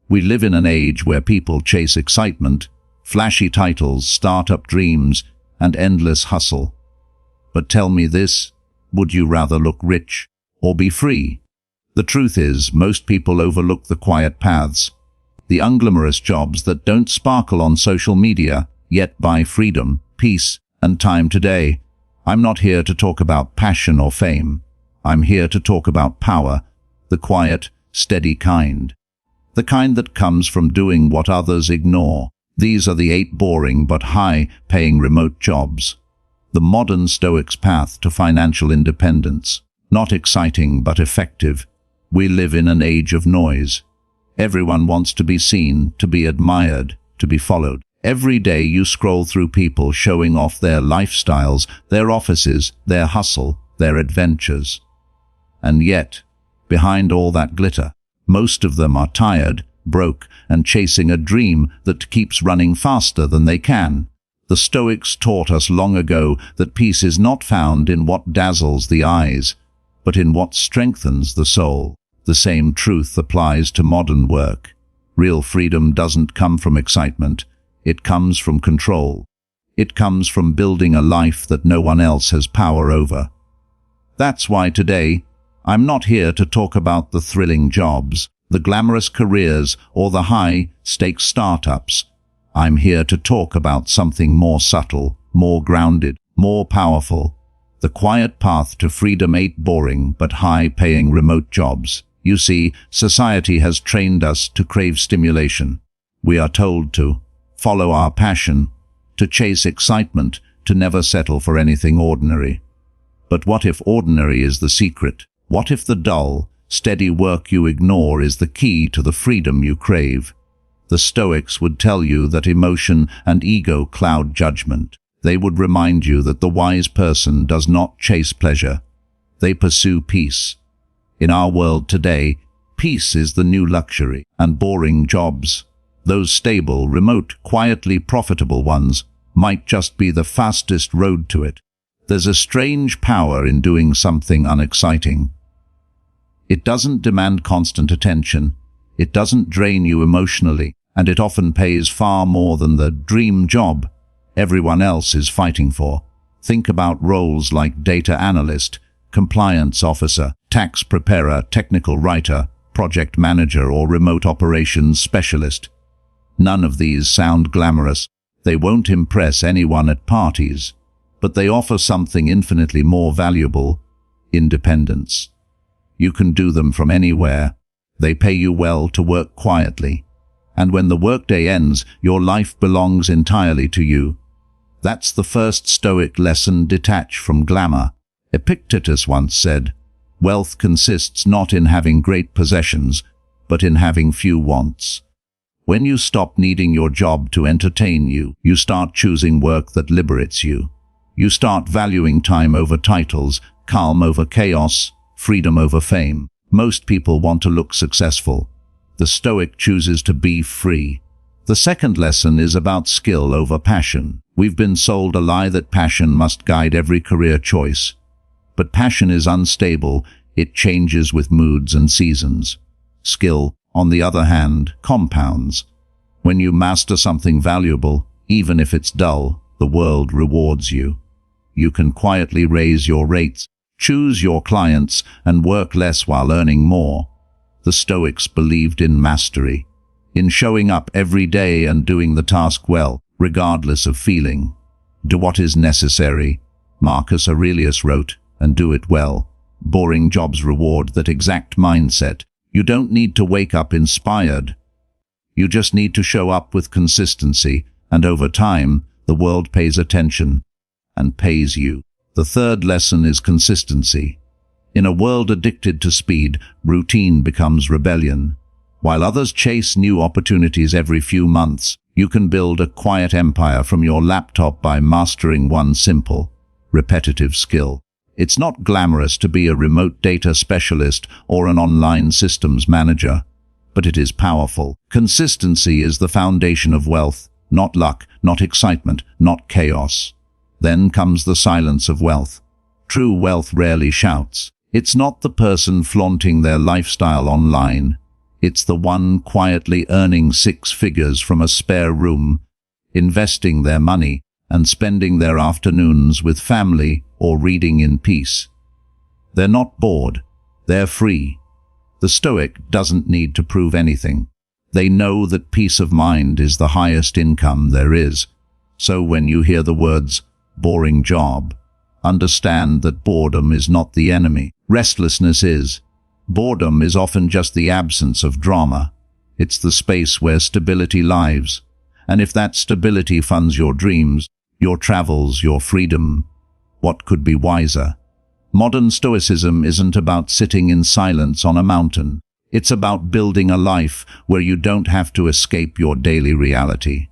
We live in an age where people chase excitement, flashy titles, startup dreams, and endless hustle. But tell me this, would you rather look rich or be free? The truth is, most people overlook the quiet paths, the unglamorous jobs that don't sparkle on social media, yet buy freedom, peace, and time today. I'm not here to talk about passion or fame. I'm here to talk about power, the quiet, steady kind. The kind that comes from doing what others ignore. These are the 8 boring but high-paying remote jobs. The modern Stoic's path to financial independence. Not exciting but effective. We live in an age of noise. Everyone wants to be seen, to be admired, to be followed. Every day you scroll through people showing off their lifestyles, their offices, their hustle, their adventures. And yet, behind all that glitter, most of them are tired, broke, and chasing a dream that keeps running faster than they can. The Stoics taught us long ago that peace is not found in what dazzles the eyes, but in what strengthens the soul. The same truth applies to modern work. Real freedom doesn't come from excitement. It comes from control. It comes from building a life that no one else has power over. That's why today, I'm not here to talk about the thrilling jobs, the glamorous careers, or the high-stakes startups. I'm here to talk about something more subtle, more grounded, more powerful. The quiet path to freedom. 8 boring but high-paying remote jobs. You see, society has trained us to crave stimulation. We are told to follow our passion, to chase excitement, to never settle for anything ordinary. But what if ordinary is the secret? What if the dull, steady work you ignore is the key to the freedom you crave? The Stoics would tell you that emotion and ego cloud judgment. They would remind you that the wise person does not chase pleasure. They pursue peace. In our world today, peace is the new luxury, and boring jobs, those stable, remote, quietly profitable ones, might just be the fastest road to it. There's a strange power in doing something unexciting. It doesn't demand constant attention, it doesn't drain you emotionally, and it often pays far more than the dream job everyone else is fighting for. Think about roles like data analyst, compliance officer, tax preparer, technical writer, project manager, or remote operations specialist. None of these sound glamorous. They won't impress anyone at parties, but they offer something infinitely more valuable: independence. You can do them from anywhere. They pay you well to work quietly. And when the workday ends, your life belongs entirely to you. That's the first Stoic lesson: detach from glamour. Epictetus once said, "Wealth consists not in having great possessions, but in having few wants." When you stop needing your job to entertain you, you start choosing work that liberates you. You start valuing time over titles, calm over chaos, freedom over fame. Most people want to look successful. The Stoic chooses to be free. The second lesson is about skill over passion. We've been sold a lie that passion must guide every career choice. But passion is unstable. It changes with moods and seasons. Skill, on the other hand, compounds. When you master something valuable, even if it's dull, the world rewards you. You can quietly raise your rates, choose your clients, and work less while earning more. The Stoics believed in mastery, in showing up every day and doing the task well, regardless of feeling. Do what is necessary, Marcus Aurelius wrote, and do it well. Boring jobs reward that exact mindset. You don't need to wake up inspired. You just need to show up with consistency, and over time, the world pays attention and pays you. The third lesson is consistency. In a world addicted to speed, routine becomes rebellion. While others chase new opportunities every few months, you can build a quiet empire from your laptop by mastering one simple, repetitive skill. It's not glamorous to be a remote data specialist or an online systems manager, but it is powerful. Consistency is the foundation of wealth, not luck, not excitement, not chaos. Then comes the silence of wealth. True wealth rarely shouts. It's not the person flaunting their lifestyle online. It's the one quietly earning 6 figures from a spare room, investing their money and spending their afternoons with family or reading in peace. They're not bored, they're free. The Stoic doesn't need to prove anything. They know that peace of mind is the highest income there is. So when you hear the words, boring job, understand that boredom is not the enemy. Restlessness is. Boredom is often just the absence of drama. It's the space where stability lives. And if that stability funds your dreams, your travels, your freedom, what could be wiser? Modern Stoicism isn't about sitting in silence on a mountain. It's about building a life where you don't have to escape your daily reality.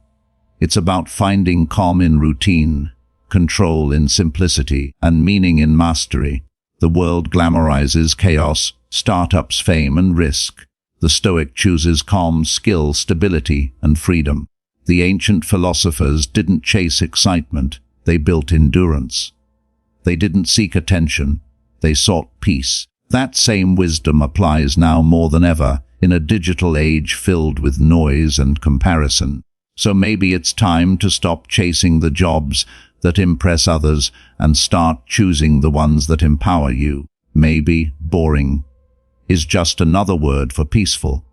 It's about finding calm in routine, control in simplicity, and meaning in mastery. The world glamorizes chaos, startups, fame, and risk. The Stoic chooses calm, skill, stability, and freedom. The ancient philosophers didn't chase excitement, they built endurance. They didn't seek attention, they sought peace. That same wisdom applies now more than ever in a digital age filled with noise and comparison. So maybe it's time to stop chasing the jobs that impress others and start choosing the ones that empower you. Maybe boring is just another word for peaceful.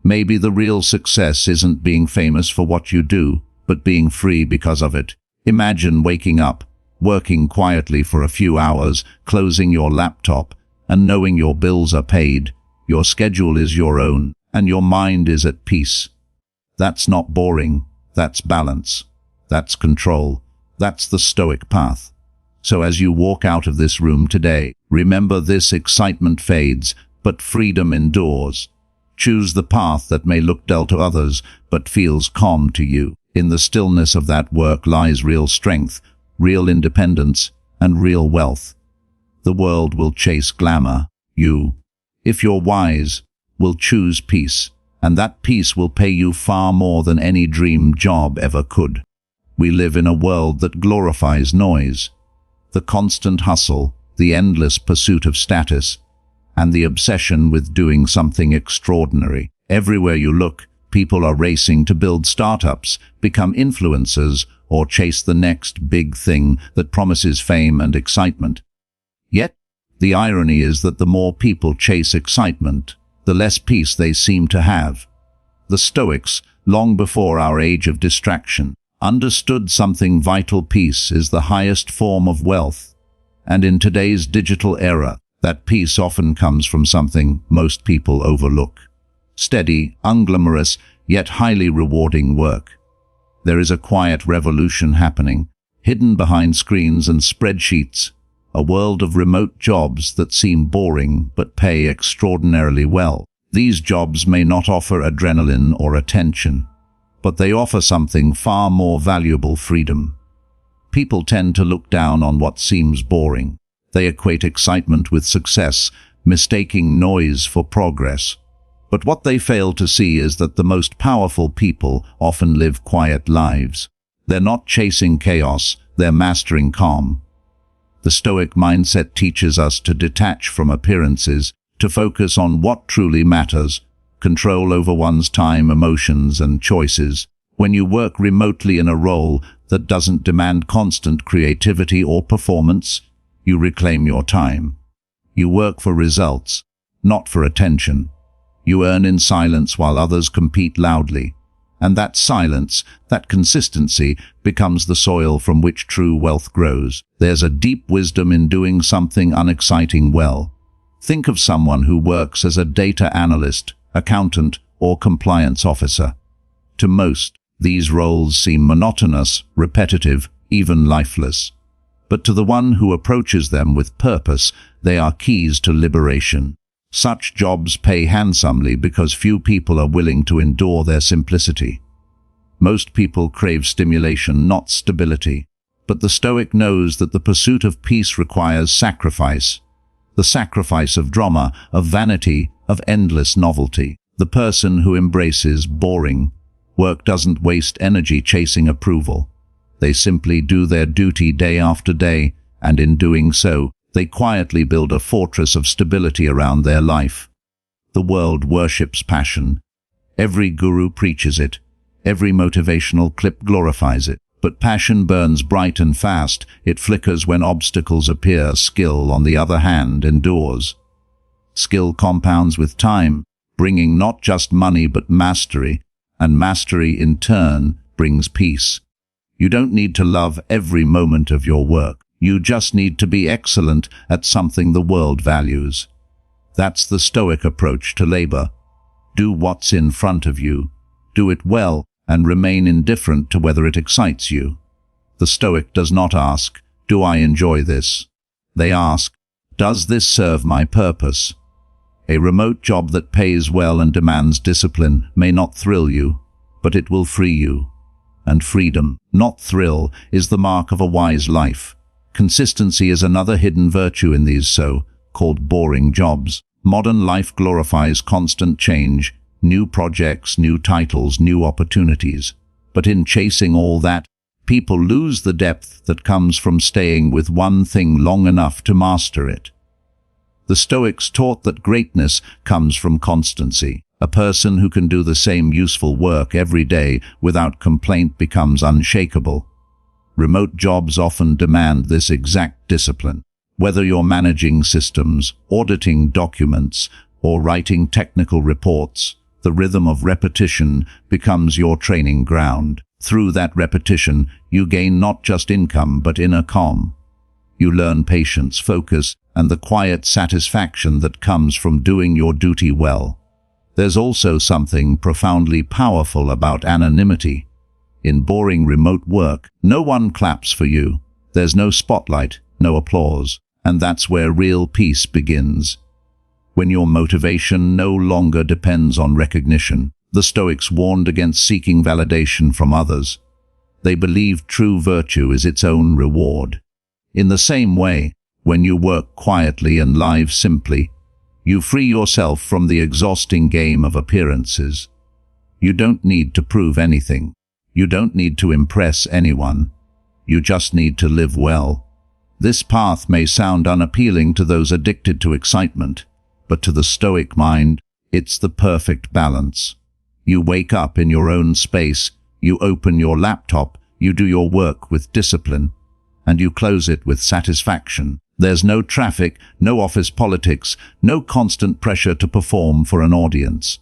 Maybe the real success isn't being famous for what you do, but being free because of it. Imagine waking up, working quietly for a few hours, closing your laptop, and knowing your bills are paid, your schedule is your own, and your mind is at peace. That's not boring, that's balance, that's control, that's the Stoic path. So as you walk out of this room today, remember this: excitement fades, but freedom endures. Choose the path that may look dull to others, but feels calm to you. In the stillness of that work lies real strength, real independence, and real wealth. The world will chase glamour. You, if you're wise, will choose peace, and that peace will pay you far more than any dream job ever could. We live in a world that glorifies noise, the constant hustle, the endless pursuit of status, and the obsession with doing something extraordinary. Everywhere you look, people are racing to build startups, become influencers, or chase the next big thing that promises fame and excitement. Yet, the irony is that the more people chase excitement, the less peace they seem to have. The Stoics, long before our age of distraction, understood something vital: peace is the highest form of wealth. And in today's digital era, that peace often comes from something most people overlook: steady, unglamorous, yet highly rewarding work. There is a quiet revolution happening, hidden behind screens and spreadsheets, a world of remote jobs that seem boring but pay extraordinarily well. These jobs may not offer adrenaline or attention, but they offer something far more valuable: freedom. People tend to look down on what seems boring. They equate excitement with success, mistaking noise for progress. But what they fail to see is that the most powerful people often live quiet lives. They're not chasing chaos, they're mastering calm. The Stoic mindset teaches us to detach from appearances, to focus on what truly matters, control over one's time, emotions, and choices. When you work remotely in a role that doesn't demand constant creativity or performance, you reclaim your time. You work for results, not for attention. You earn in silence while others compete loudly. And that silence, that consistency, becomes the soil from which true wealth grows. There's a deep wisdom in doing something unexciting well. Think of someone who works as a data analyst, accountant, or compliance officer. To most, these roles seem monotonous, repetitive, even lifeless. But to the one who approaches them with purpose, they are keys to liberation. Such jobs pay handsomely because few people are willing to endure their simplicity. Most people crave stimulation, not stability. But the Stoic knows that the pursuit of peace requires sacrifice. The sacrifice of drama, of vanity, of endless novelty. The person who embraces boring work doesn't waste energy chasing approval. They simply do their duty day after day, and in doing so, they quietly build a fortress of stability around their life. The The world worships passion. Every guru preaches it. Every motivational clip glorifies it. But passion burns bright and fast. It flickers when obstacles appear. Skill, on the other hand, endures. Skill compounds with time, bringing not just money but mastery, and mastery in turn brings peace. You don't need to love every moment of your work. You just need to be excellent at something the world values. That's the Stoic approach to labor. Do what's in front of you. Do it well, and remain indifferent to whether it excites you. The Stoic does not ask, "Do I enjoy this?" They ask, "Does this serve my purpose?" A remote job that pays well and demands discipline may not thrill you, but it will free you. And freedom, not thrill, is the mark of a wise life. Consistency is another hidden virtue in these so-called boring jobs. Modern life glorifies constant change, new projects, new titles, new opportunities. But in chasing all that, people lose the depth that comes from staying with one thing long enough to master it. The Stoics taught that greatness comes from constancy. A person who can do the same useful work every day without complaint becomes unshakable. Remote jobs often demand this exact discipline. Whether you're managing systems, auditing documents, or writing technical reports, the rhythm of repetition becomes your training ground. Through that repetition, you gain not just income but inner calm. You learn patience, focus, and the quiet satisfaction that comes from doing your duty well. There's also something profoundly powerful about anonymity. In boring remote work, no one claps for you. There's no spotlight, no applause, and that's where real peace begins. When your motivation no longer depends on recognition. The Stoics warned against seeking validation from others. They believed true virtue is its own reward. In the same way, when you work quietly and live simply, you free yourself from the exhausting game of appearances. You don't need to prove anything. You don't need to impress anyone. You just need to live well. This path may sound unappealing to those addicted to excitement, but to the Stoic mind, it's the perfect balance. You wake up in your own space, you open your laptop, you do your work with discipline, and you close it with satisfaction. There's no traffic, no office politics, no constant pressure to perform for an audience.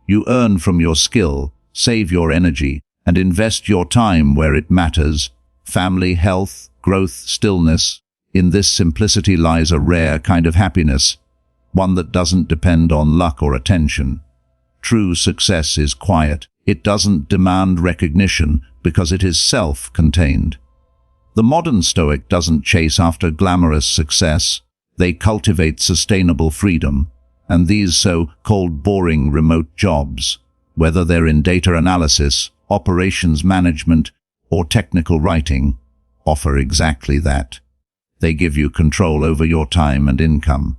You earn from your skill, save your energy, and invest your time where it matters: family, health, growth, stillness. In this simplicity lies a rare kind of happiness, one that doesn't depend on luck or attention. True success is quiet. It doesn't demand recognition because it is self-contained. The modern Stoic doesn't chase after glamorous success. They cultivate sustainable freedom, and these so-called boring remote jobs, whether they're in data analysis, operations management, or technical writing, offer exactly that. They give you control over your time and income.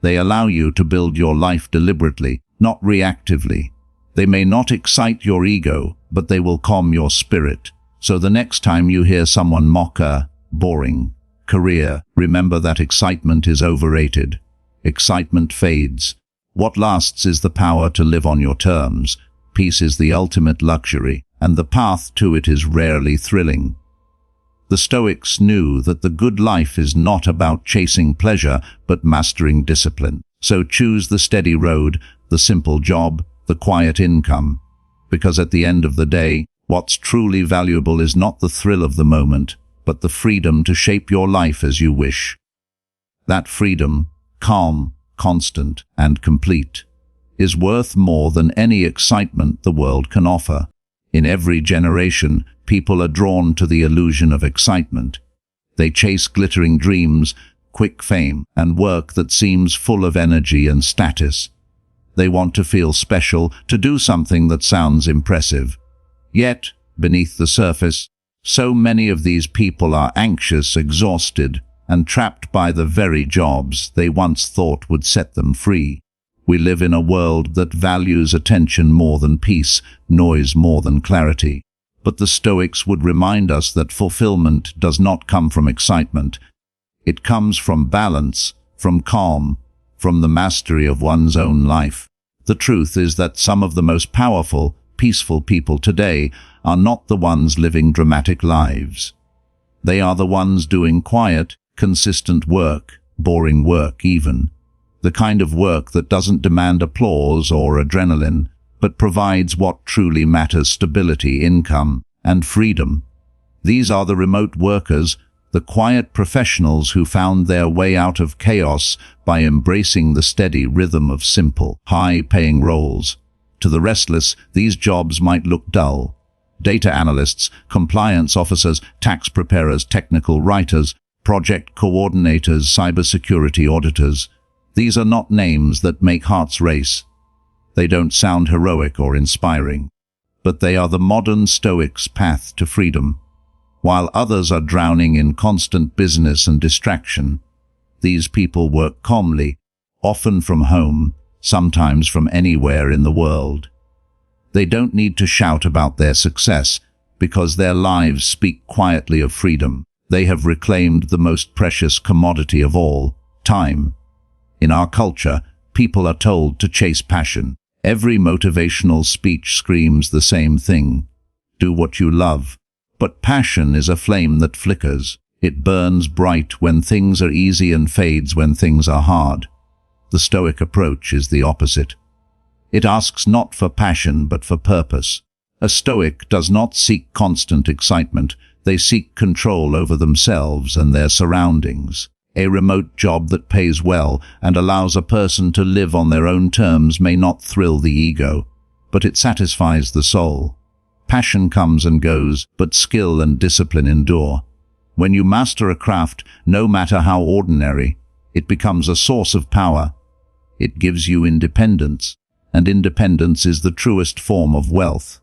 They allow you to build your life deliberately, not reactively. They may not excite your ego, but they will calm your spirit. So the next time you hear someone mock a boring career, remember that excitement is overrated. Excitement fades. What lasts is the power to live on your terms. Peace is the ultimate luxury, and the path to it is rarely thrilling. The Stoics knew that the good life is not about chasing pleasure, but mastering discipline. So choose the steady road, the simple job, the quiet income. Because at the end of the day, what's truly valuable is not the thrill of the moment, but the freedom to shape your life as you wish. That freedom, calm, constant, and complete, is worth more than any excitement the world can offer. In every generation, people are drawn to the illusion of excitement. They chase glittering dreams, quick fame, and work that seems full of energy and status. They want to feel special, to do something that sounds impressive. Yet, beneath the surface, so many of these people are anxious, exhausted, and trapped by the very jobs they once thought would set them free. We live in a world that values attention more than peace, noise more than clarity. But the Stoics would remind us that fulfillment does not come from excitement. It comes from balance, from calm, from the mastery of one's own life. The truth is that some of the most powerful, peaceful people today are not the ones living dramatic lives. They are the ones doing quiet, consistent work, boring work even. The kind of work that doesn't demand applause or adrenaline, but provides what truly matters: stability, income, and freedom. These are the remote workers, the quiet professionals who found their way out of chaos by embracing the steady rhythm of simple, high-paying roles. To the restless, these jobs might look dull. Data analysts, compliance officers, tax preparers, technical writers, project coordinators, cybersecurity auditors. These are not names that make hearts race. They don't sound heroic or inspiring, but they are the modern Stoic's path to freedom. While others are drowning in constant business and distraction, these people work calmly, often from home, sometimes from anywhere in the world. They don't need to shout about their success, because their lives speak quietly of freedom. They have reclaimed the most precious commodity of all, time. In our culture, people are told to chase passion. Every motivational speech screams the same thing: do what you love. But passion is a flame that flickers. It burns bright when things are easy and fades when things are hard. The Stoic approach is the opposite. It asks not for passion but for purpose. A Stoic does not seek constant excitement. They seek control over themselves and their surroundings. A remote job that pays well and allows a person to live on their own terms may not thrill the ego, but it satisfies the soul. Passion comes and goes, but skill and discipline endure. When you master a craft, no matter how ordinary, it becomes a source of power. It gives you independence, and independence is the truest form of wealth.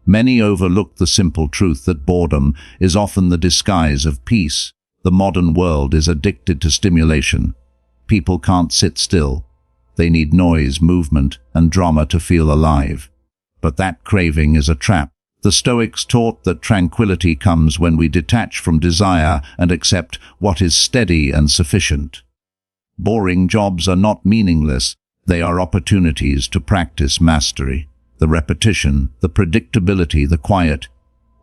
Many overlook the simple truth that boredom is often the disguise of peace. The modern world is addicted to stimulation. People can't sit still. They need noise, movement, and drama to feel alive. But that craving is a trap. The Stoics taught that tranquility comes when we detach from desire and accept what is steady and sufficient. Boring jobs are not meaningless. They are opportunities to practice mastery. The repetition, the predictability, the quiet,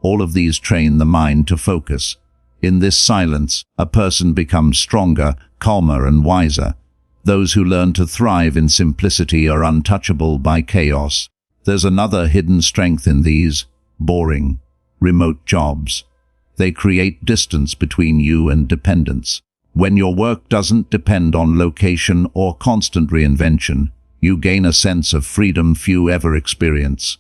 all of these train the mind to focus. In this silence, a person becomes stronger, calmer, and wiser. Those who learn to thrive in simplicity are untouchable by chaos. There's another hidden strength in these boring, remote jobs. They create distance between you and dependence. When your work doesn't depend on location or constant reinvention, you gain a sense of freedom few ever experience.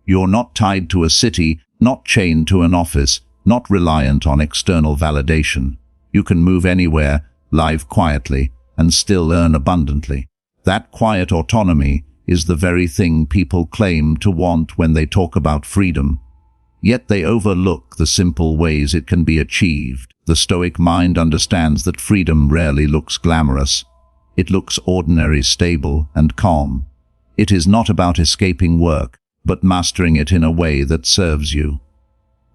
You're not tied to a city, not chained to an office, not reliant on external validation. You can move anywhere, live quietly, and still earn abundantly. That quiet autonomy is the very thing people claim to want when they talk about freedom. Yet they overlook the simple ways it can be achieved. The Stoic mind understands that freedom rarely looks glamorous. It looks ordinary, stable, and calm. It is not about escaping work, but mastering it in a way that serves you.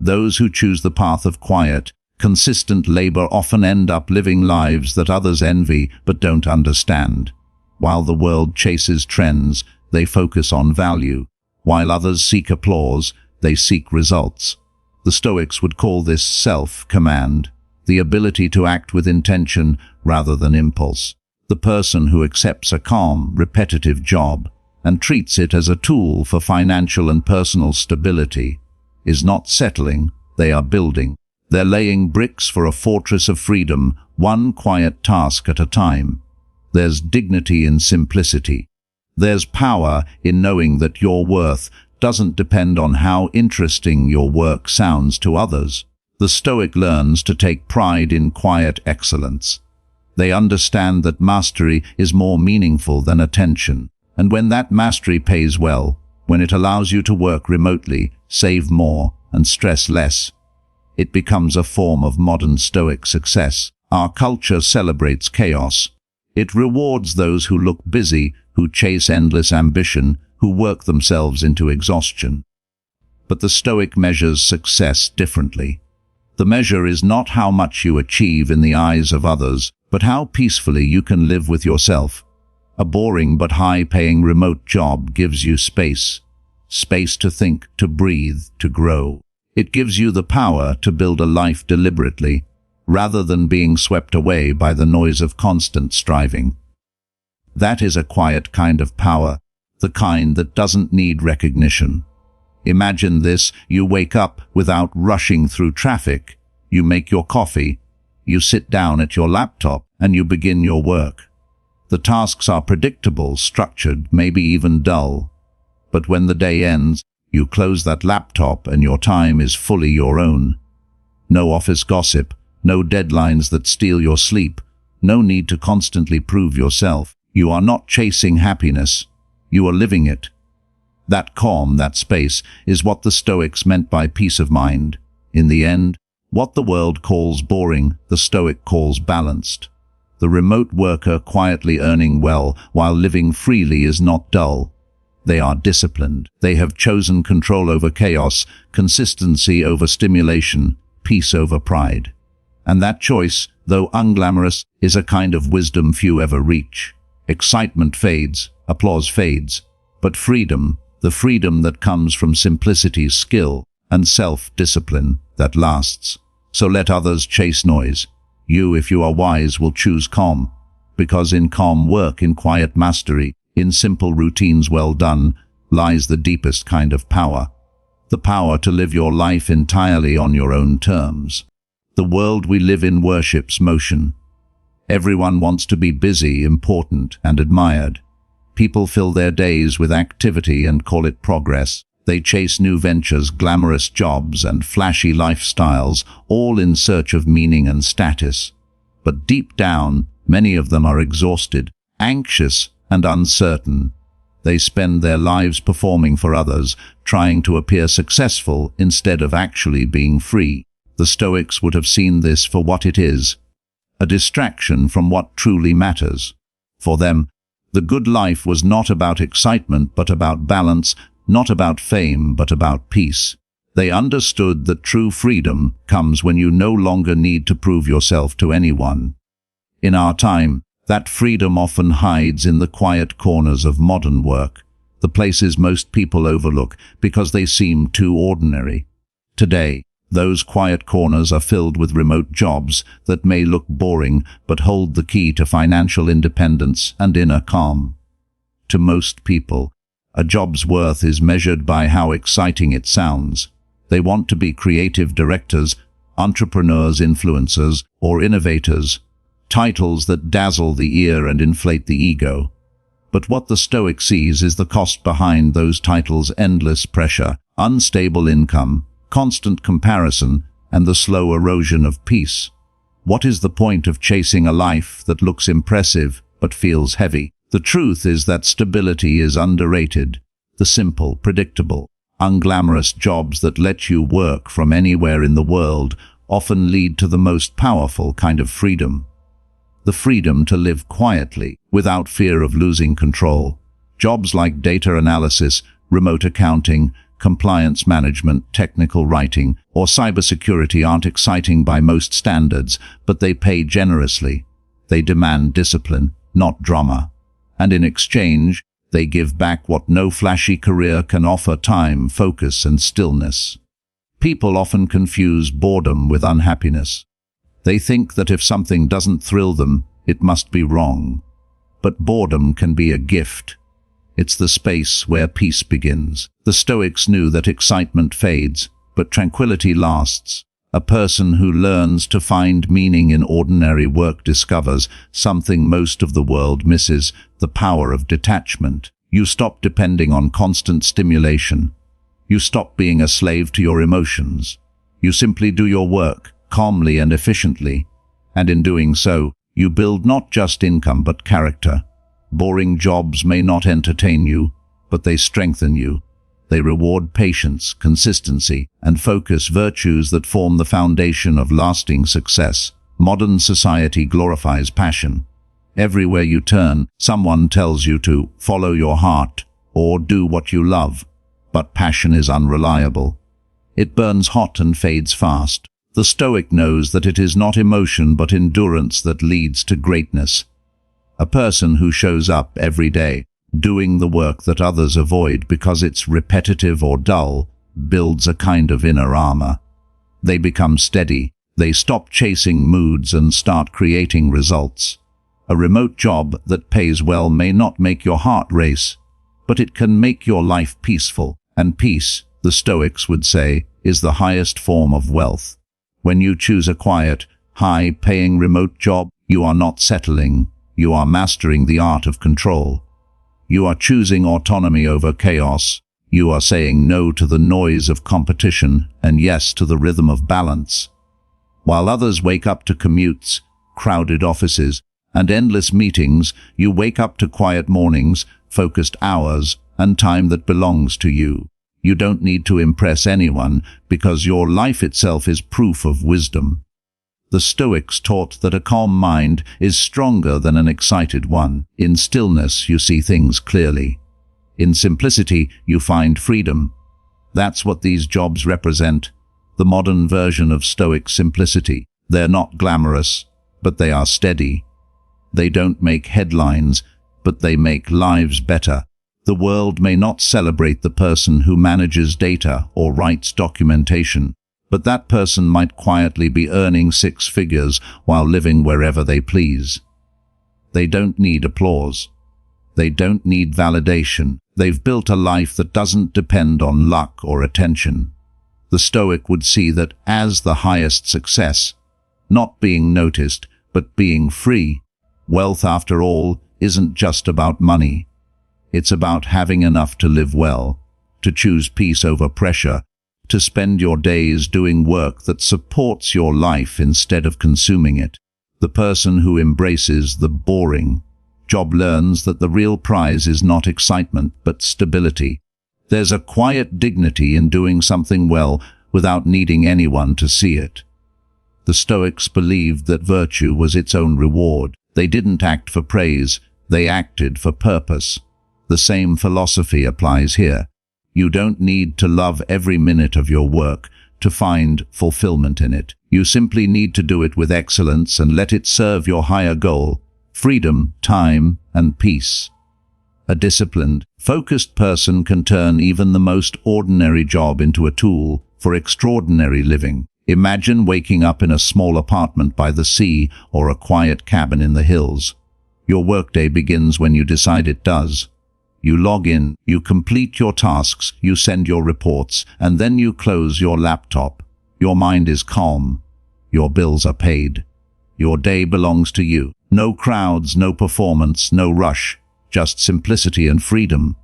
Those who choose the path of quiet, consistent labor often end up living lives that others envy but don't understand. While the world chases trends, they focus on value. While others seek applause, they seek results. The Stoics would call this self-command, the ability to act with intention rather than impulse. The person who accepts a calm, repetitive job and treats it as a tool for financial and personal stability is not settling, they are building. They're laying bricks for a fortress of freedom, one quiet task at a time. There's dignity in simplicity. There's power in knowing that your worth doesn't depend on how interesting your work sounds to others. The Stoic learns to take pride in quiet excellence. They understand that mastery is more meaningful than attention. And when that mastery pays well, when it allows you to work remotely, save more, and stress less, it becomes a form of modern Stoic success. Our culture celebrates chaos. It rewards those who look busy, who chase endless ambition, who work themselves into exhaustion. But the Stoic measures success differently. The measure is not how much you achieve in the eyes of others, but how peacefully you can live with yourself. A boring but high-paying remote job gives you space. Space to think, to breathe, to grow. It gives you the power to build a life deliberately, rather than being swept away by the noise of constant striving. That is a quiet kind of power, the kind that doesn't need recognition. Imagine this: you wake up without rushing through traffic, you make your coffee, you sit down at your laptop, and you begin your work. The tasks are predictable, structured, maybe even dull. But when the day ends, you close that laptop and your time is fully your own. No office gossip, no deadlines that steal your sleep, no need to constantly prove yourself. You are not chasing happiness, you are living it. That calm, that space, is what the Stoics meant by peace of mind. In the end, what the world calls boring, the Stoic calls balanced. The remote worker quietly earning well while living freely is not dull. They are disciplined. They have chosen control over chaos, consistency over stimulation, peace over pride. And that choice, though unglamorous, is a kind of wisdom few ever reach. Excitement fades, applause fades, but freedom, the freedom that comes from simplicity, skill, and self-discipline, that lasts. So let others chase noise. You, if you are wise, will choose calm, because in calm work, in quiet mastery, in simple routines well done, lies the deepest kind of power. The power to live your life entirely on your own terms. The world we live in worships motion. Everyone wants to be busy, important, and admired. People fill their days with activity and call it progress. They chase new ventures, glamorous jobs, and flashy lifestyles, all in search of meaning and status. But deep down, many of them are exhausted, anxious, and uncertain. They spend their lives performing for others, trying to appear successful instead of actually being free. The Stoics would have seen this for what it is, a distraction from what truly matters. For them, the good life was not about excitement but about balance, not about fame but about peace. They understood that true freedom comes when you no longer need to prove yourself to anyone. In our time, that freedom often hides in the quiet corners of modern work, the places most people overlook because they seem too ordinary. Today, those quiet corners are filled with remote jobs that may look boring but hold the key to financial independence and inner calm. To most people, a job's worth is measured by how exciting it sounds. They want to be creative directors, entrepreneurs, influencers, or innovators, titles that dazzle the ear and inflate the ego. But what the Stoic sees is the cost behind those titles: endless pressure, unstable income, constant comparison, and the slow erosion of peace. What is the point of chasing a life that looks impressive but feels heavy? The truth is that stability is underrated. The simple, predictable, unglamorous jobs that let you work from anywhere in the world often lead to the most powerful kind of freedom. The freedom to live quietly, without fear of losing control. Jobs like data analysis, remote accounting, compliance management, technical writing, or cybersecurity aren't exciting by most standards, but they pay generously. They demand discipline, not drama. And in exchange, they give back what no flashy career can offer: time, focus, and stillness. People often confuse boredom with unhappiness. They think that if something doesn't thrill them, it must be wrong. But boredom can be a gift. It's the space where peace begins. The Stoics knew that excitement fades, but tranquility lasts. A person who learns to find meaning in ordinary work discovers something most of the world misses: the power of detachment. You stop depending on constant stimulation. You stop being a slave to your emotions. You simply do your work, calmly and efficiently. And in doing so, you build not just income but character. Boring jobs may not entertain you, but they strengthen you. They reward patience, consistency, and focus, virtues that form the foundation of lasting success. Modern society glorifies passion. Everywhere you turn, someone tells you to follow your heart or do what you love. But passion is unreliable. It burns hot and fades fast. The Stoic knows that it is not emotion but endurance that leads to greatness. A person who shows up every day, doing the work that others avoid because it's repetitive or dull, builds a kind of inner armor. They become steady. They stop chasing moods and start creating results. A remote job that pays well may not make your heart race, but it can make your life peaceful. And peace, the Stoics would say, is the highest form of wealth. When you choose a quiet, high-paying remote job, you are not settling. You are mastering the art of control. You are choosing autonomy over chaos. You are saying no to the noise of competition and yes to the rhythm of balance. While others wake up to commutes, crowded offices, and endless meetings, you wake up to quiet mornings, focused hours, and time that belongs to you. You don't need to impress anyone because your life itself is proof of wisdom. The Stoics taught that a calm mind is stronger than an excited one. In stillness, you see things clearly. In simplicity, you find freedom. That's what these jobs represent, the modern version of Stoic simplicity. They're not glamorous, but they are steady. They don't make headlines, but they make lives better. The world may not celebrate the person who manages data or writes documentation, but that person might quietly be earning 6 figures while living wherever they please. They don't need applause. They don't need validation. They've built a life that doesn't depend on luck or attention. The Stoic would see that as the highest success, not being noticed, but being free. Wealth, after all, isn't just about money. It's about having enough to live well, to choose peace over pressure, to spend your days doing work that supports your life instead of consuming it. The person who embraces the boring job learns that the real prize is not excitement but stability. There's a quiet dignity in doing something well without needing anyone to see it. The Stoics believed that virtue was its own reward. They didn't act for praise, they acted for purpose. The same philosophy applies here. You don't need to love every minute of your work to find fulfillment in it. You simply need to do it with excellence and let it serve your higher goal: freedom, time, and peace. A disciplined, focused person can turn even the most ordinary job into a tool for extraordinary living. Imagine waking up in a small apartment by the sea or a quiet cabin in the hills. Your workday begins when you decide it does. You log in, you complete your tasks, you send your reports, and then you close your laptop. Your mind is calm. Your bills are paid. Your day belongs to you. No crowds, no performance, no rush, just simplicity and freedom.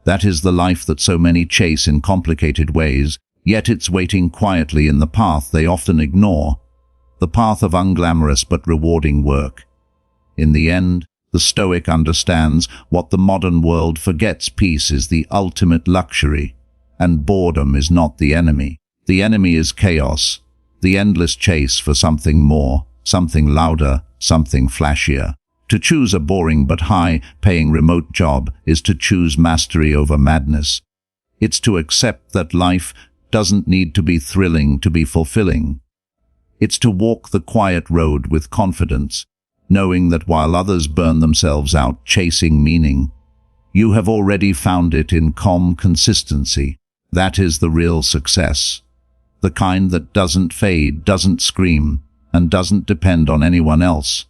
That is the life that so many chase in complicated ways, yet it's waiting quietly in the path they often ignore, the path of unglamorous but rewarding work. In the end, the Stoic understands what the modern world forgets: peace is the ultimate luxury, and boredom is not the enemy. The enemy is chaos, the endless chase for something more, something louder, something flashier. To choose a boring but high-paying remote job is to choose mastery over madness. It's to accept that life doesn't need to be thrilling to be fulfilling. It's to walk the quiet road with confidence, knowing that while others burn themselves out chasing meaning, you have already found it in calm consistency. That is the real success, the kind that doesn't fade, doesn't scream, and doesn't depend on anyone else.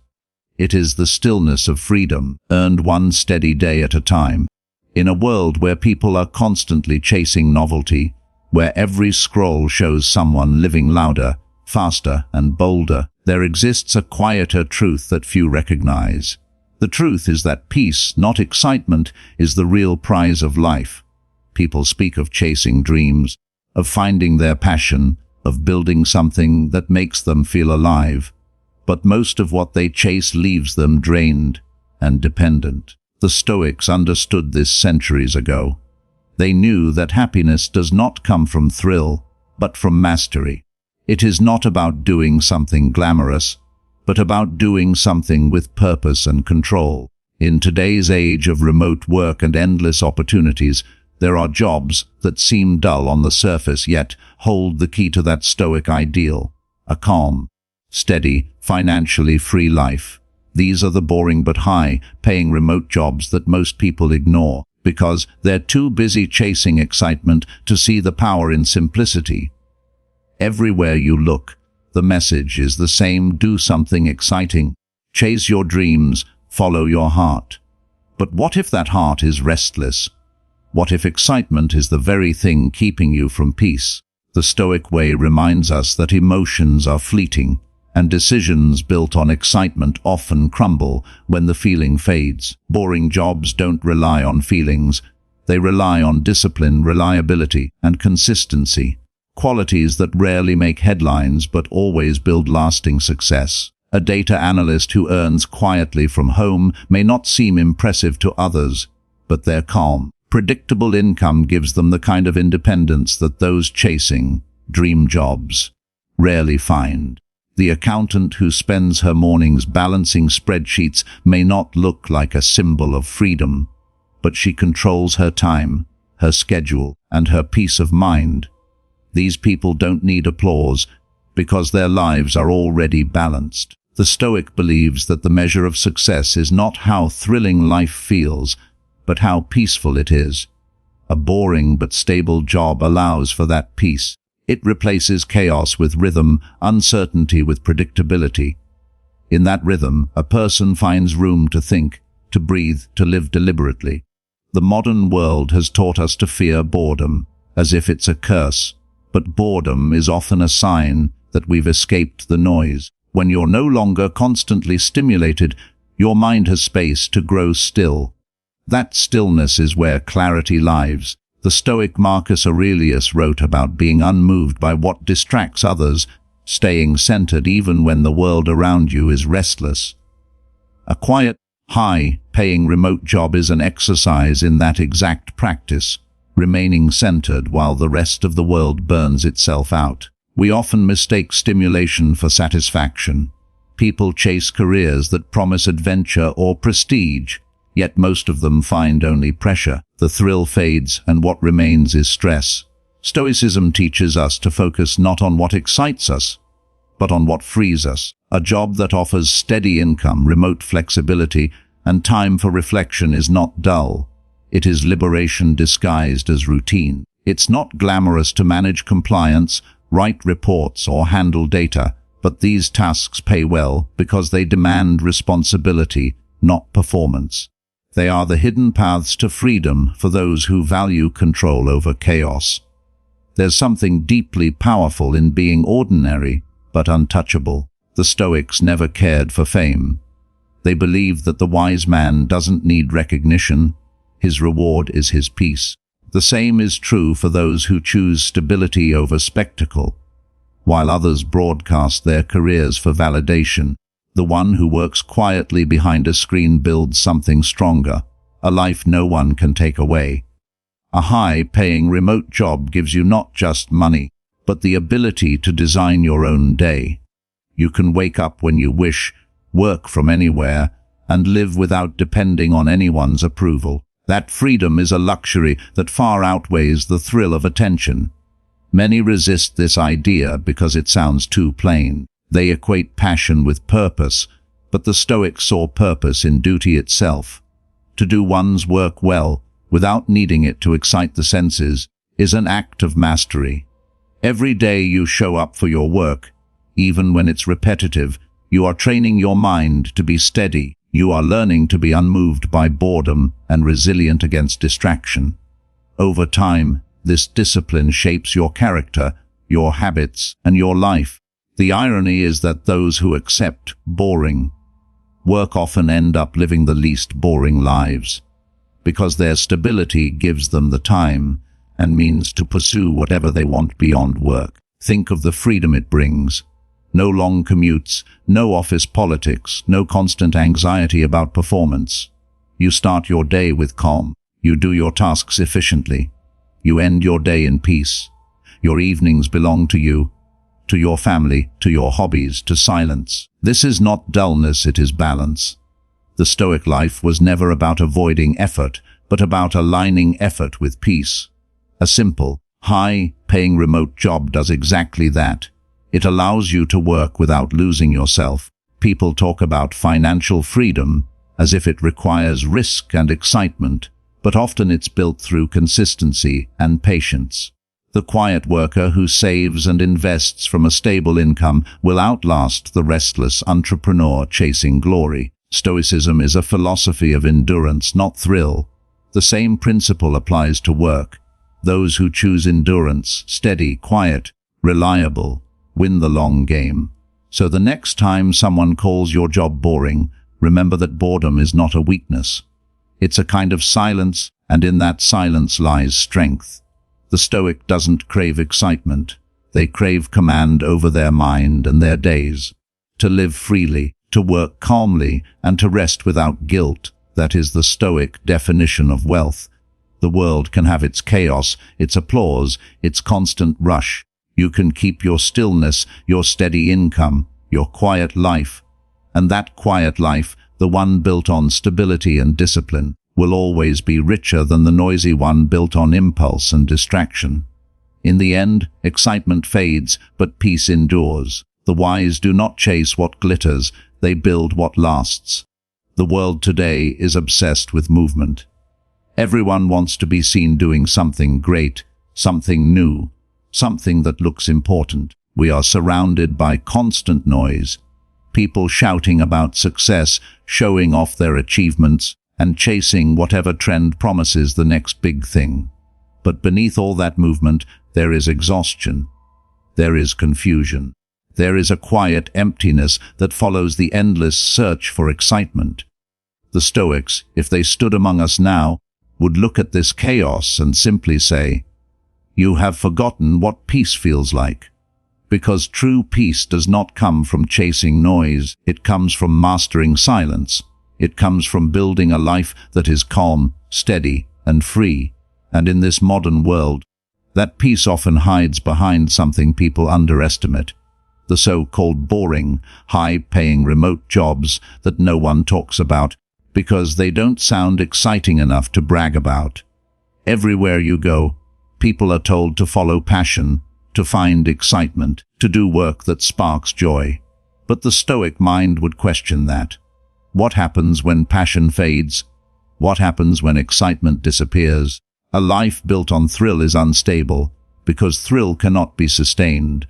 It is the stillness of freedom, earned one steady day at a time. In a world where people are constantly chasing novelty, where every scroll shows someone living louder, faster, and bolder, there exists a quieter truth that few recognize. The truth is that peace, not excitement, is the real prize of life. People speak of chasing dreams, of finding their passion, of building something that makes them feel alive. But most of what they chase leaves them drained and dependent. The Stoics understood this centuries ago. They knew that happiness does not come from thrill, but from mastery. It is not about doing something glamorous, but about doing something with purpose and control. In today's age of remote work and endless opportunities, there are jobs that seem dull on the surface yet hold the key to that Stoic ideal. a calm, steady, financially free life. These are the boring but high-paying remote jobs that most people ignore because they're too busy chasing excitement to see the power in simplicity. Everywhere you look, the message is the same: do something exciting, chase your dreams, follow your heart. But what if that heart is restless? What if excitement is the very thing keeping you from peace? The Stoic way reminds us that emotions are fleeting, and decisions built on excitement often crumble when the feeling fades. Boring jobs don't rely on feelings. They rely on discipline, reliability, and consistency, qualities that rarely make headlines but always build lasting success. A data analyst who earns quietly from home may not seem impressive to others, but their calm, predictable income gives them the kind of independence that those chasing dream jobs rarely find. The accountant who spends her mornings balancing spreadsheets may not look like a symbol of freedom, but she controls her time, her schedule, and her peace of mind. These people don't need applause because their lives are already balanced. The Stoic believes that the measure of success is not how thrilling life feels, but how peaceful it is. A boring but stable job allows for that peace. It replaces chaos with rhythm, uncertainty with predictability. In that rhythm, a person finds room to think, to breathe, to live deliberately. The modern world has taught us to fear boredom, as if it's a curse. But boredom is often a sign that we've escaped the noise. When you're no longer constantly stimulated, your mind has space to grow still. That stillness is where clarity lies. The Stoic Marcus Aurelius wrote about being unmoved by what distracts others, staying centered even when the world around you is restless. A quiet, high-paying remote job is an exercise in that exact practice, remaining centered while the rest of the world burns itself out. We often mistake stimulation for satisfaction. People chase careers that promise adventure or prestige, yet most of them find only pressure. The thrill fades, and what remains is stress. Stoicism teaches us to focus not on what excites us, but on what frees us. A job that offers steady income, remote flexibility, and time for reflection is not dull. It is liberation disguised as routine. It's not glamorous to manage compliance, write reports, or handle data, but these tasks pay well because they demand responsibility, not performance. They are the hidden paths to freedom for those who value control over chaos. There's something deeply powerful in being ordinary, but untouchable. The Stoics never cared for fame. They believed that the wise man doesn't need recognition. His reward is his peace. The same is true for those who choose stability over spectacle. While others broadcast their careers for validation, the one who works quietly behind a screen builds something stronger, a life no one can take away. A high-paying remote job gives you not just money, but the ability to design your own day. You can wake up when you wish, work from anywhere, and live without depending on anyone's approval. That freedom is a luxury that far outweighs the thrill of attention. Many resist this idea because it sounds too plain. They equate passion with purpose, but the Stoics saw purpose in duty itself. To do one's work well, without needing it to excite the senses, is an act of mastery. Every day you show up for your work, even when it's repetitive, you are training your mind to be steady. You are learning to be unmoved by boredom and resilient against distraction. Over time, this discipline shapes your character, your habits, and your life. The irony is that those who accept boring work often end up living the least boring lives, because their stability gives them the time and means to pursue whatever they want beyond work. Think of the freedom it brings. No long commutes, no office politics, no constant anxiety about performance. You start your day with calm. You do your tasks efficiently. You end your day in peace. Your evenings belong to you, to your family, to your hobbies, to silence. This is not dullness, it is balance. The Stoic life was never about avoiding effort, but about aligning effort with peace. A simple, high-paying remote job does exactly that. It allows you to work without losing yourself. People talk about financial freedom as if it requires risk and excitement, but often it's built through consistency and patience. The quiet worker who saves and invests from a stable income will outlast the restless entrepreneur chasing glory. Stoicism is a philosophy of endurance, not thrill. The same principle applies to work. Those who choose endurance, steady, quiet, reliable, win the long game. So the next time someone calls your job boring, remember that boredom is not a weakness. It's a kind of silence, and in that silence lies strength. The Stoic doesn't crave excitement. They crave command over their mind and their days. To live freely, to work calmly, and to rest without guilt. That is the Stoic definition of wealth. The world can have its chaos, its applause, its constant rush. You can keep your stillness, your steady income, your quiet life. And that quiet life, the one built on stability and discipline, will always be richer than the noisy one built on impulse and distraction. In the end, excitement fades, but peace endures. The wise do not chase what glitters, they build what lasts. The world today is obsessed with movement. Everyone wants to be seen doing something great, something new, something that looks important. We are surrounded by constant noise. People shouting about success, showing off their achievements, and chasing whatever trend promises the next big thing. But beneath all that movement, there is exhaustion. There is confusion. There is a quiet emptiness that follows the endless search for excitement. The Stoics, if they stood among us now, would look at this chaos and simply say, "You have forgotten what peace feels like." Because true peace does not come from chasing noise, it comes from mastering silence. It comes from building a life that is calm, steady, and free. And in this modern world, that peace often hides behind something people underestimate. The so-called boring, high-paying remote jobs that no one talks about because they don't sound exciting enough to brag about. Everywhere you go, people are told to follow passion, to find excitement, to do work that sparks joy. But the Stoic mind would question that. What happens when passion fades? What happens when excitement disappears? A life built on thrill is unstable, because thrill cannot be sustained.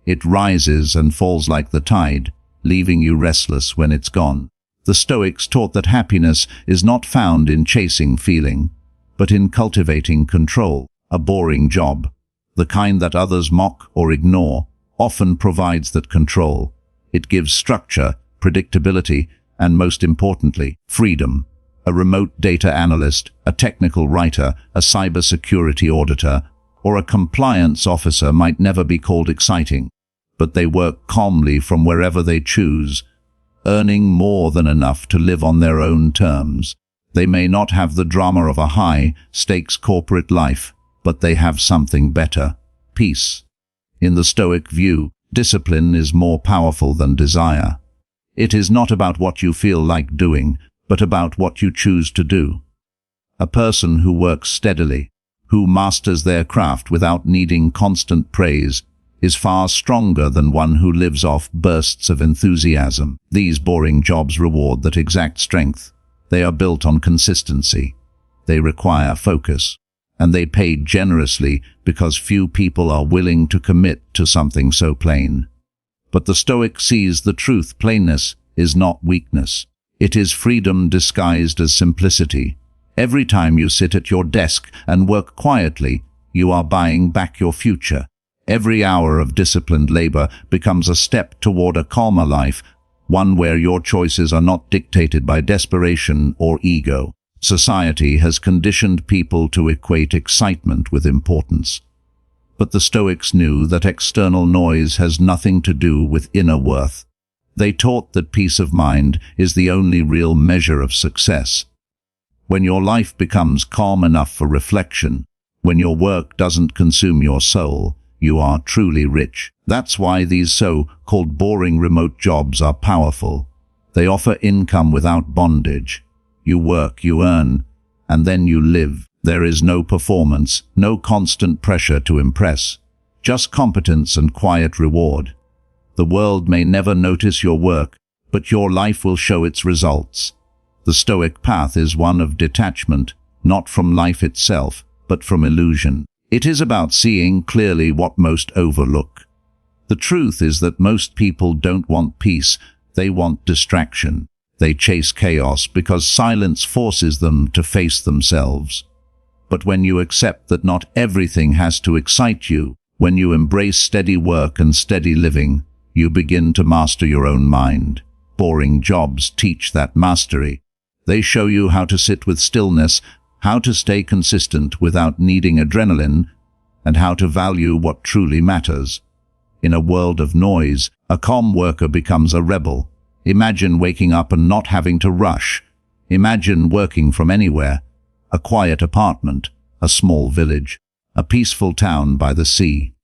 It rises and falls like the tide, leaving you restless when it's gone. The Stoics taught that happiness is not found in chasing feeling, but in cultivating control. A boring job, the kind that others mock or ignore, often provides that control. It gives structure, predictability, and most importantly, freedom. A remote data analyst, a technical writer, a cybersecurity auditor, or a compliance officer might never be called exciting, but they work calmly from wherever they choose, earning more than enough to live on their own terms. They may not have the drama of a high-stakes corporate life, but they have something better: peace. In the Stoic view, discipline is more powerful than desire. It is not about what you feel like doing, but about what you choose to do. A person who works steadily, who masters their craft without needing constant praise, is far stronger than one who lives off bursts of enthusiasm. These boring jobs reward that exact strength. They are built on consistency. They require focus. And they pay generously because few people are willing to commit to something so plain. But the Stoic sees the truth. Plainness is not weakness. It is freedom disguised as simplicity. Every time you sit at your desk and work quietly, you are buying back your future. Every hour of disciplined labor becomes a step toward a calmer life, one where your choices are not dictated by desperation or ego. Society has conditioned people to equate excitement with importance. But the Stoics knew that external noise has nothing to do with inner worth. They taught that peace of mind is the only real measure of success. When your life becomes calm enough for reflection, when your work doesn't consume your soul, you are truly rich. That's why these so-called boring remote jobs are powerful. They offer income without bondage. You work, you earn, and then you live. There is no performance, no constant pressure to impress, just competence and quiet reward. The world may never notice your work, but your life will show its results. The Stoic path is one of detachment, not from life itself, but from illusion. It is about seeing clearly what most overlook. The truth is that most people don't want peace, they want distraction. They chase chaos because silence forces them to face themselves. But when you accept that not everything has to excite you, when you embrace steady work and steady living, you begin to master your own mind. Boring jobs teach that mastery. They show you how to sit with stillness, how to stay consistent without needing adrenaline, and how to value what truly matters. In a world of noise, a calm worker becomes a rebel. Imagine waking up and not having to rush. Imagine working from anywhere. A quiet apartment, a small village, a peaceful town by the sea.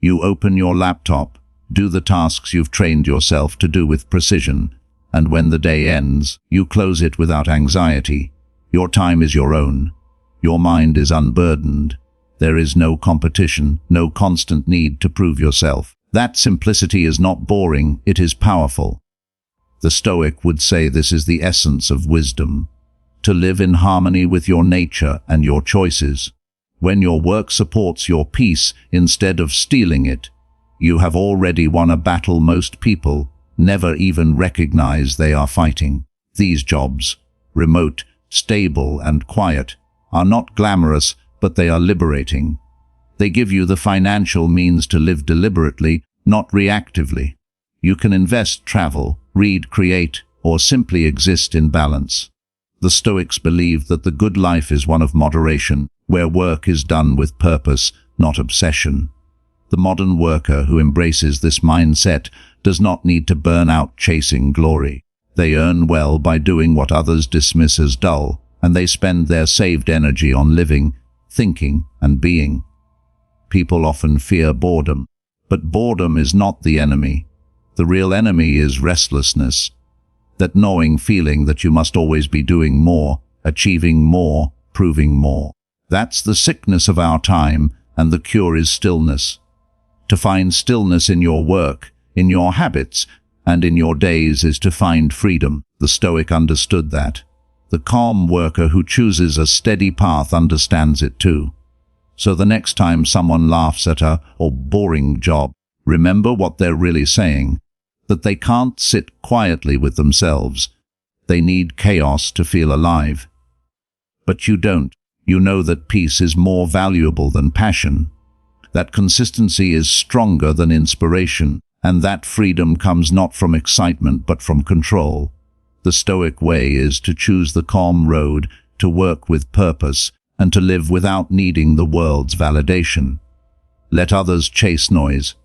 You open your laptop, do the tasks you've trained yourself to do with precision, and when the day ends, you close it without anxiety. Your time is your own. Your mind is unburdened. There is no competition, no constant need to prove yourself. That simplicity is not boring, it is powerful. The Stoic would say this is the essence of wisdom, to live in harmony with your nature and your choices. When your work supports your peace instead of stealing it, you have already won a battle most people never even recognize they are fighting. These jobs, remote, stable and quiet, are not glamorous, but they are liberating. They give you the financial means to live deliberately, not reactively. You can invest, travel, read, create, or simply exist in balance. The Stoics believe that the good life is one of moderation, where work is done with purpose, not obsession. The modern worker who embraces this mindset does not need to burn out chasing glory. They earn well by doing what others dismiss as dull, and they spend their saved energy on living, thinking, and being. People often fear boredom, but boredom is not the enemy. The real enemy is restlessness, that gnawing feeling that you must always be doing more, achieving more, proving more. That's the sickness of our time, and the cure is stillness. To find stillness in your work, in your habits, and in your days is to find freedom. The Stoic understood that. The calm worker who chooses a steady path understands it too. So the next time someone laughs at a boring job, remember what they're really saying, that they can't sit quietly with themselves. They need chaos to feel alive. But you don't. You know that peace is more valuable than passion, that consistency is stronger than inspiration, and that freedom comes not from excitement but from control. The Stoic way is to choose the calm road, to work with purpose, and to live without needing the world's validation. Let others chase noise.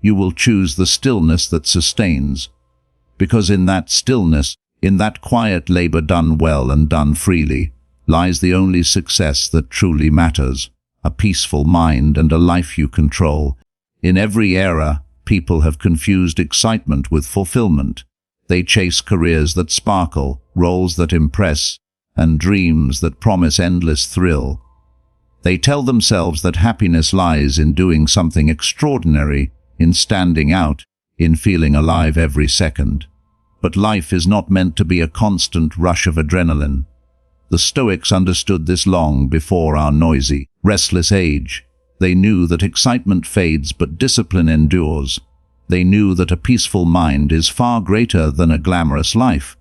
You will choose the stillness that sustains, because in that stillness, in that quiet labor done well and done freely, lies the only success that truly matters, a peaceful mind and a life you control. In every era, people have confused excitement with fulfillment. They chase careers that sparkle, roles that impress, and dreams that promise endless thrill. They tell themselves that happiness lies in doing something extraordinary, in standing out, in feeling alive every second. But life is not meant to be a constant rush of adrenaline. The Stoics understood this long before our noisy, restless age. They knew that excitement fades but discipline endures. They knew that a peaceful mind is far greater than a glamorous life.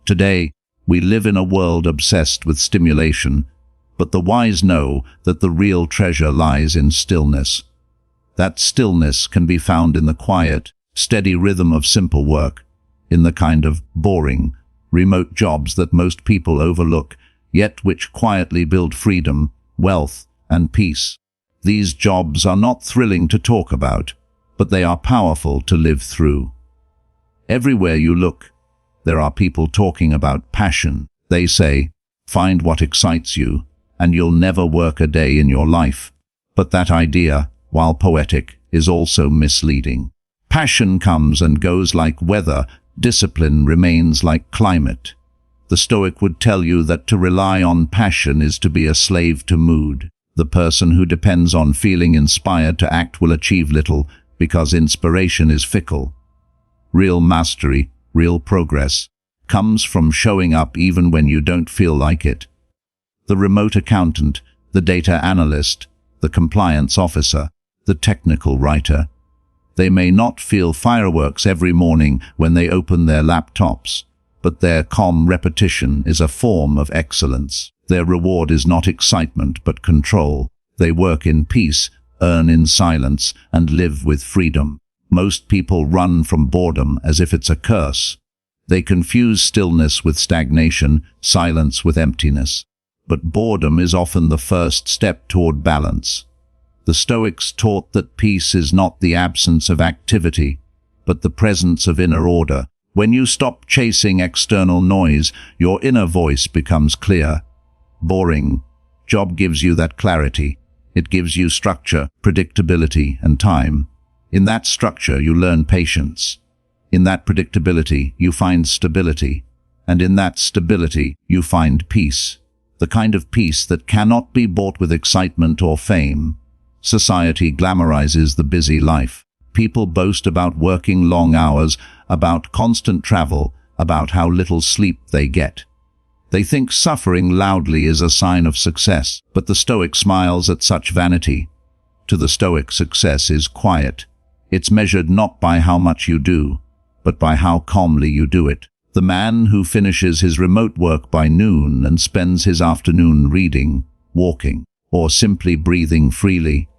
Today, we live in a world obsessed with stimulation, but the wise know that the real treasure lies in stillness. That stillness can be found in the quiet, steady rhythm of simple work, in the kind of boring, remote jobs that most people overlook, yet which quietly build freedom, wealth, and peace. These jobs are not thrilling to talk about, but they are powerful to live through. Everywhere you look, there are people talking about passion. They say, find what excites you, and you'll never work a day in your life. But that idea, while poetic, is also misleading. Passion comes and goes like weather, discipline remains like climate. The Stoic would tell you that to rely on passion is to be a slave to mood. The person who depends on feeling inspired to act will achieve little, because inspiration is fickle. Real mastery, real progress, comes from showing up even when you don't feel like it. The remote accountant, the data analyst, the compliance officer, the technical writer. They may not feel fireworks every morning when they open their laptops, but their calm repetition is a form of excellence. Their reward is not excitement but control. They work in peace, earn in silence, and live with freedom. Most people run from boredom as if it's a curse. They confuse stillness with stagnation, silence with emptiness. But boredom is often the first step toward balance. The Stoics taught that peace is not the absence of activity, but the presence of inner order. When you stop chasing external noise, your inner voice becomes clear. Boring job gives you that clarity. It gives you structure, predictability, and time. In that structure, you learn patience. In that predictability, you find stability. And in that stability, you find peace. The kind of peace that cannot be bought with excitement or fame. Society glamorizes the busy life. People boast about working long hours, about constant travel, about how little sleep they get. They think suffering loudly is a sign of success, but the Stoic smiles at such vanity. To the Stoic, success is quiet. It's measured not by how much you do, but by how calmly you do it. The man who finishes his remote work by noon and spends his afternoon reading, walking, or simply breathing freely,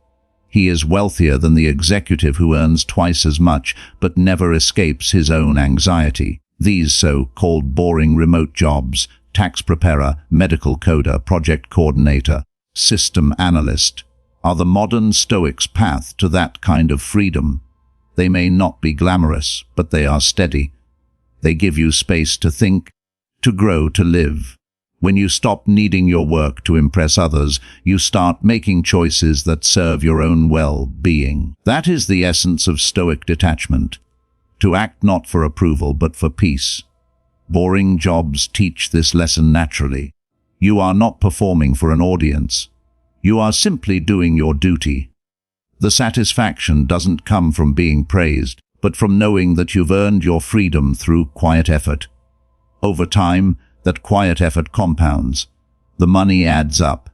he is wealthier than the executive who earns twice as much but never escapes his own anxiety. These so-called boring remote jobs, tax preparer, medical coder, project coordinator, system analyst, are the modern Stoic's path to that kind of freedom. They may not be glamorous, but they are steady. They give you space to think, to grow, to live. When you stop needing your work to impress others, you start making choices that serve your own well-being. That is the essence of Stoic detachment. To act not for approval, but for peace. Boring jobs teach this lesson naturally. You are not performing for an audience. You are simply doing your duty. The satisfaction doesn't come from being praised, but from knowing that you've earned your freedom through quiet effort. Over time, that quiet effort compounds. The money adds up.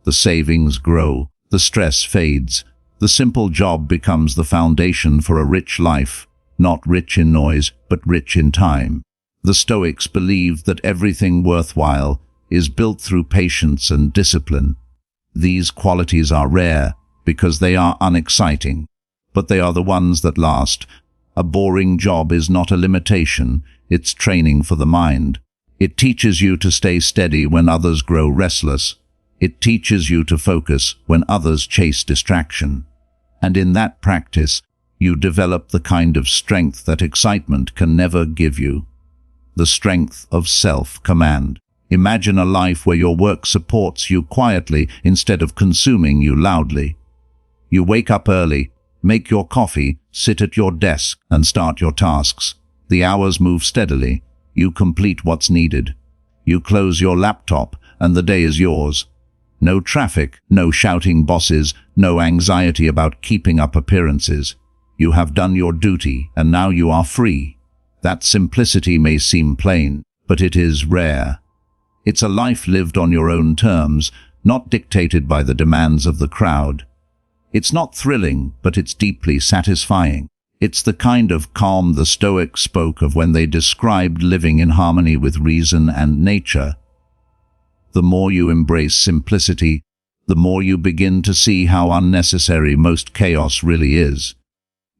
The savings grow. The stress fades. The simple job becomes the foundation for a rich life, not rich in noise, but rich in time. The Stoics believed that everything worthwhile is built through patience and discipline. These qualities are rare because they are unexciting, but they are the ones that last. A boring job is not a limitation, it's training for the mind. It teaches you to stay steady when others grow restless. It teaches you to focus when others chase distraction. And in that practice, you develop the kind of strength that excitement can never give you. The strength of self-command. Imagine a life where your work supports you quietly instead of consuming you loudly. You wake up early, make your coffee, sit at your desk, and start your tasks. The hours move steadily. You complete what's needed. You close your laptop, and the day is yours. No traffic, no shouting bosses, no anxiety about keeping up appearances. You have done your duty, and now you are free. That simplicity may seem plain, but it is rare. It's a life lived on your own terms, not dictated by the demands of the crowd. It's not thrilling, but it's deeply satisfying. It's the kind of calm the Stoics spoke of when they described living in harmony with reason and nature. The more you embrace simplicity, the more you begin to see how unnecessary most chaos really is.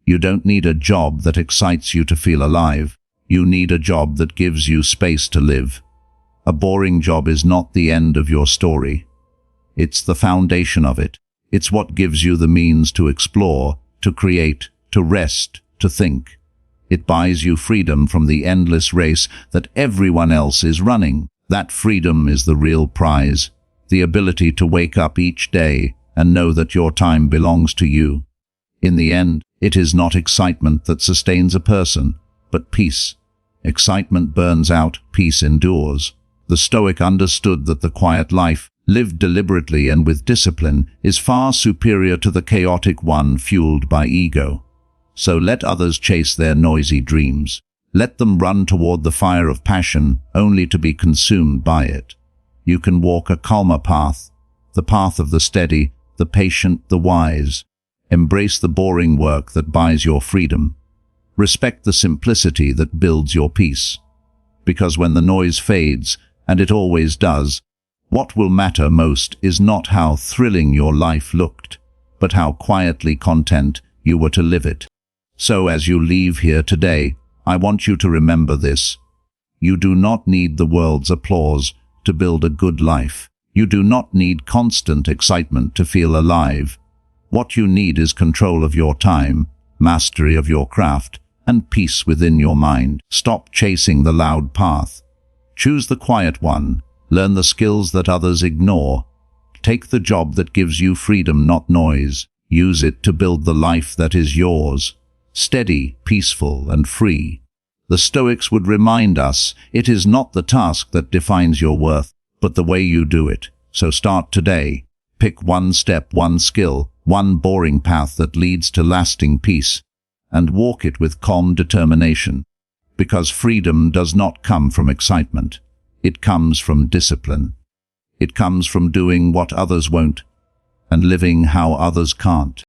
You don't need a job that excites you to feel alive. You need a job that gives you space to live. A boring job is not the end of your story. It's the foundation of it. It's what gives you the means to explore, to create, to rest, to think. It buys you freedom from the endless race that everyone else is running. That freedom is the real prize, the ability to wake up each day and know that your time belongs to you. In the end, it is not excitement that sustains a person, but peace. Excitement burns out, peace endures. The Stoic understood that the quiet life, lived deliberately and with discipline, is far superior to the chaotic one fueled by ego. So let others chase their noisy dreams. Let them run toward the fire of passion, only to be consumed by it. You can walk a calmer path, the path of the steady, the patient, the wise. Embrace the boring work that buys your freedom. Respect the simplicity that builds your peace. Because when the noise fades, and it always does, what will matter most is not how thrilling your life looked, but how quietly content you were to live it. So as you leave here today, I want you to remember this. You do not need the world's applause to build a good life. You do not need constant excitement to feel alive. What you need is control of your time, mastery of your craft, and peace within your mind. Stop chasing the loud path. Choose the quiet one. Learn the skills that others ignore. Take the job that gives you freedom, not noise. Use it to build the life that is yours. Steady, peaceful, and free. The Stoics would remind us, it is not the task that defines your worth, but the way you do it. So start today. Pick one step, one skill, one boring path that leads to lasting peace, and walk it with calm determination. Because freedom does not come from excitement. It comes from discipline. It comes from doing what others won't, and living how others can't.